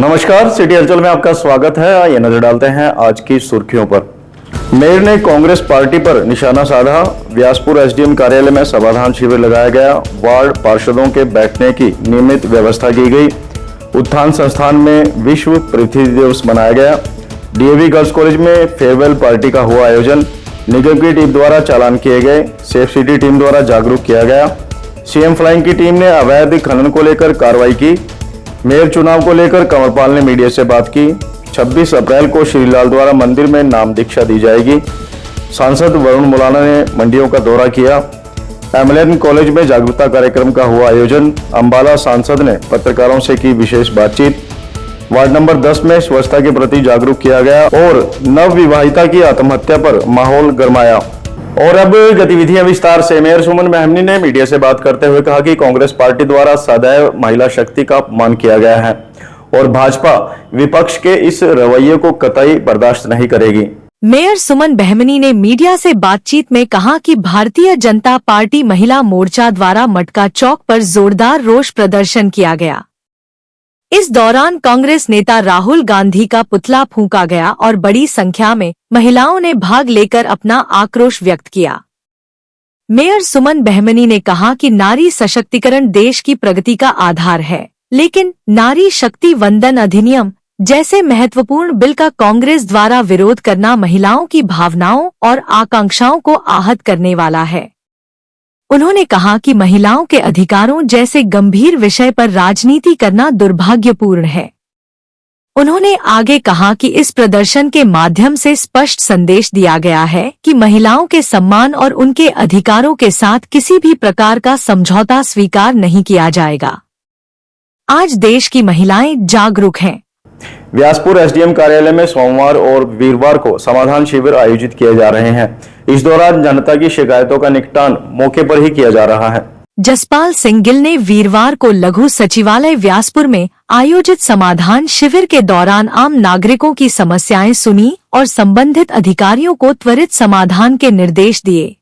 नमस्कार, सिटी हलचल में आपका स्वागत है। आइए नजर डालते हैं आज की सुर्खियों पर। मेयर ने कांग्रेस पार्टी पर निशाना साधा। व्यासपुर एसडीएम कार्यालय में समाधान शिविर लगाया गया। वार्ड पार्षदों के बैठने की नियमित व्यवस्था की गई। उत्थान संस्थान में विश्व पृथ्वी दिवस मनाया गया। डीएवी गर्ल्स कॉलेज में फेयरवेल पार्टी का हुआ आयोजन। निगम की टीम द्वारा चालान किए गए। सेफ सिटी टीम द्वारा जागरूक किया गया। सीएम फ्लाइंग की टीम ने अवैध खनन को लेकर कार्रवाई की। मेयर चुनाव को लेकर कंवरपाल ने मीडिया से बात की। 26 अप्रैल को श्रीलाल द्वारा मंदिर में नाम दीक्षा दी जाएगी। सांसद वरुण मुलाना ने मंडियों का दौरा किया। एमएलएन कॉलेज में जागरूकता कार्यक्रम का हुआ आयोजन। अंबाला सांसद ने पत्रकारों से की विशेष बातचीत। वार्ड नंबर 10 में स्वच्छता के प्रति जागरूक किया गया और नव विवाहिता की आत्महत्या पर माहौल गरमाया। और अब गतिविधियां विस्तार से। मेयर सुमन बेहमनी ने मीडिया से बात करते हुए कहा कि कांग्रेस पार्टी द्वारा सदैव महिला शक्ति का अपमान किया गया है और भाजपा विपक्ष के इस रवैये को कतई बर्दाश्त नहीं करेगी। मेयर सुमन बेहमनी ने मीडिया से बातचीत में कहा कि भारतीय जनता पार्टी महिला मोर्चा द्वारा मटका चौक पर जोरदार रोष प्रदर्शन किया गया। इस दौरान कांग्रेस नेता राहुल गांधी का पुतला फूंका गया और बड़ी संख्या में महिलाओं ने भाग लेकर अपना आक्रोश व्यक्त किया। मेयर सुमन बेहमनी ने कहा कि नारी सशक्तिकरण देश की प्रगति का आधार है, लेकिन नारी शक्ति वंदन अधिनियम जैसे महत्वपूर्ण बिल का कांग्रेस द्वारा विरोध करना महिलाओं की भावनाओं और आकांक्षाओं को आहत करने वाला है। उन्होंने कहा कि महिलाओं के अधिकारों जैसे गंभीर विषय पर राजनीति करना दुर्भाग्यपूर्ण है। उन्होंने आगे कहा कि इस प्रदर्शन के माध्यम से स्पष्ट संदेश दिया गया है कि महिलाओं के सम्मान और उनके अधिकारों के साथ किसी भी प्रकार का समझौता स्वीकार नहीं किया जाएगा। आज देश की महिलाएं जागरूक हैं। व्यासपुर एसडीएम कार्यालय में सोमवार और वीरवार को समाधान शिविर आयोजित किए जा रहे हैं। इस दौरान जनता की शिकायतों का निपटान मौके पर ही किया जा रहा है। जसपाल सिंह गिल ने वीरवार को लघु सचिवालय व्यासपुर में आयोजित समाधान शिविर के दौरान आम नागरिकों की समस्याएं सुनी और संबंधित अधिकारियों को त्वरित समाधान के निर्देश दिए।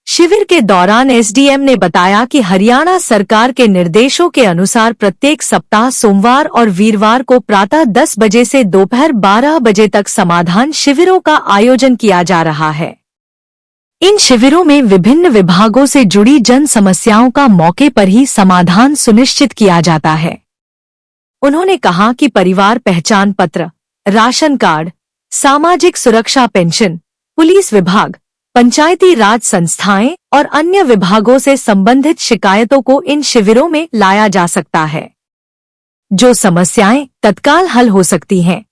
शिविर के दौरान एसडीएम ने बताया कि हरियाणा सरकार के निर्देशों के अनुसार प्रत्येक सप्ताह सोमवार और वीरवार को प्रातः 10 बजे से दोपहर 12 बजे तक समाधान शिविरों का आयोजन किया जा रहा है। इन शिविरों में विभिन्न विभागों से जुड़ी जन समस्याओं का मौके पर ही समाधान सुनिश्चित किया जाता है। उन्होंने कहा कि परिवार पहचान पत्र, राशन कार्ड, सामाजिक सुरक्षा पेंशन, पुलिस विभाग, पंचायती राज संस्थाएं और अन्य विभागों से संबंधित शिकायतों को इन शिविरों में लाया जा सकता है, जो समस्याएं तत्काल हल हो सकती हैं।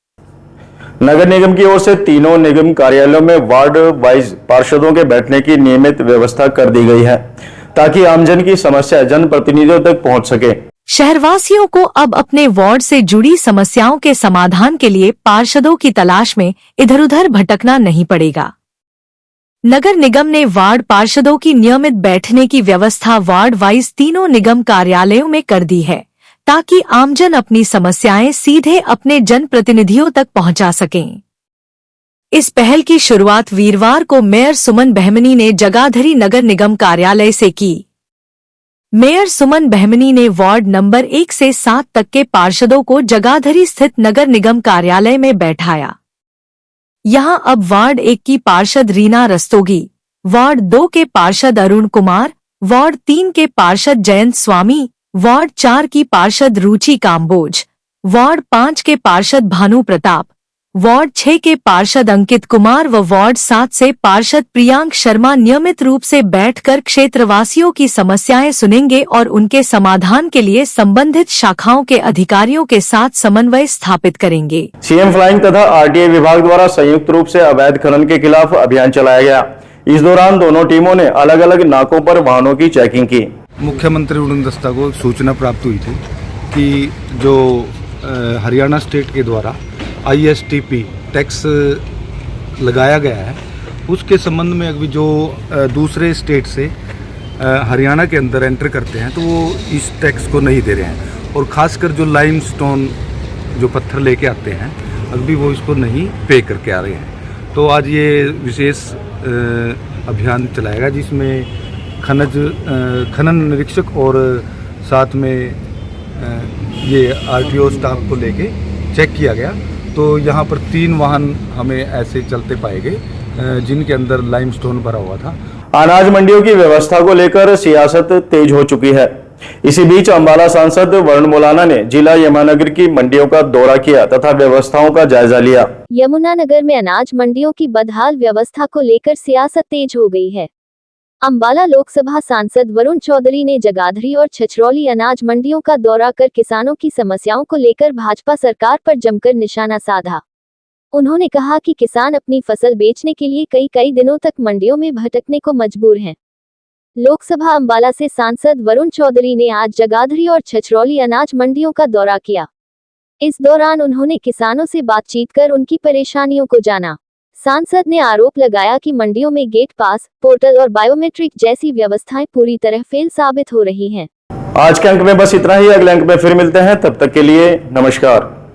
नगर निगम की ओर से तीनों निगम कार्यालयों में वार्ड वाइज पार्षदों के बैठने की नियमित व्यवस्था कर दी गई है ताकि आमजन की समस्या जनप्रतिनिधियों तक पहुंच सके। शहरवासियों को अब अपने वार्ड से जुड़ी समस्याओं के समाधान के लिए पार्षदों की तलाश में इधर उधर भटकना नहीं पड़ेगा। नगर निगम ने वार्ड पार्षदों की नियमित बैठने की व्यवस्था वार्ड वाइज तीनों निगम कार्यालयों में कर दी है ताकि आमजन अपनी समस्याएं सीधे अपने जनप्रतिनिधियों तक पहुंचा सकें। इस पहल की शुरुआत वीरवार को मेयर सुमन बेहमनी ने जगाधरी नगर निगम कार्यालय से की। मेयर सुमन बेहमनी ने वार्ड नंबर 1 से 7 तक के पार्षदों को जगाधरी स्थित नगर निगम कार्यालय में बैठाया। यहां अब वार्ड 1 की पार्षद रीना रस्तोगी, वार्ड 2 के पार्षद अरुण कुमार, वार्ड 3 के पार्षद जयंत स्वामी, वार्ड 4 की पार्षद रुचि काम्बोज, वार्ड 5 के पार्षद भानु प्रताप, वार्ड 6 के पार्षद अंकित कुमार व वार्ड 7 से पार्षद प्रियांक शर्मा नियमित रूप से बैठकर क्षेत्रवासियों की समस्याएं सुनेंगे और उनके समाधान के लिए संबंधित शाखाओं के अधिकारियों के साथ समन्वय स्थापित करेंगे। सीएम फ्लाइंग तथा आरटीआई विभाग द्वारा संयुक्त रूप से अवैध खनन के खिलाफ अभियान चलाया गया। इस दौरान दोनों टीमों ने अलग अलग नाकों पर वाहनों की चेकिंग की। मुख्यमंत्री उड़न दस्ता को एक सूचना प्राप्त हुई थी कि जो हरियाणा स्टेट के द्वारा ISTP टैक्स लगाया गया है, उसके संबंध में अभी जो दूसरे स्टेट से हरियाणा के अंदर एंटर करते हैं तो वो इस टैक्स को नहीं दे रहे हैं और ख़ासकर जो लाइमस्टोन जो पत्थर लेके आते हैं अभी वो इसको नहीं पे करके आ रहे हैं। तो आज ये विशेष अभियान चलाएगा जिसमें खनन निरीक्षक और साथ में ये आरटीओ स्टाफ को लेके चेक किया गया, तो यहाँ पर 3 वाहन हमें ऐसे चलते पाए गए जिनके अंदर लाइमस्टोन भरा हुआ था। अनाज मंडियों की व्यवस्था को लेकर सियासत तेज हो चुकी है। इसी बीच अंबाला सांसद वरुण मोलाना ने जिला यमुनानगर की मंडियों का दौरा किया तथा व्यवस्थाओं का जायजा लिया। यमुनानगर में अनाज मंडियों की बदहाल व्यवस्था को लेकर सियासत तेज हो गई है। अंबाला लोकसभा सांसद वरुण चौधरी ने जगाधरी और छछरौली अनाज मंडियों का दौरा कर किसानों की समस्याओं को लेकर भाजपा सरकार पर जमकर निशाना साधा। उन्होंने कहा कि किसान अपनी फसल बेचने के लिए कई दिनों तक मंडियों में भटकने को मजबूर हैं। लोकसभा अंबाला से सांसद वरुण चौधरी ने आज जगाधरी और छछरौली अनाज मंडियों का दौरा किया। इस दौरान उन्होंने किसानों से बातचीत कर उनकी परेशानियों को जाना। सांसद ने आरोप लगाया कि मंडियों में गेट पास, पोर्टल और बायोमेट्रिक जैसी व्यवस्थाएं पूरी तरह फेल साबित हो रही हैं। आज के अंक में बस इतना ही। अगले अंक में फिर मिलते हैं, तब तक के लिए नमस्कार।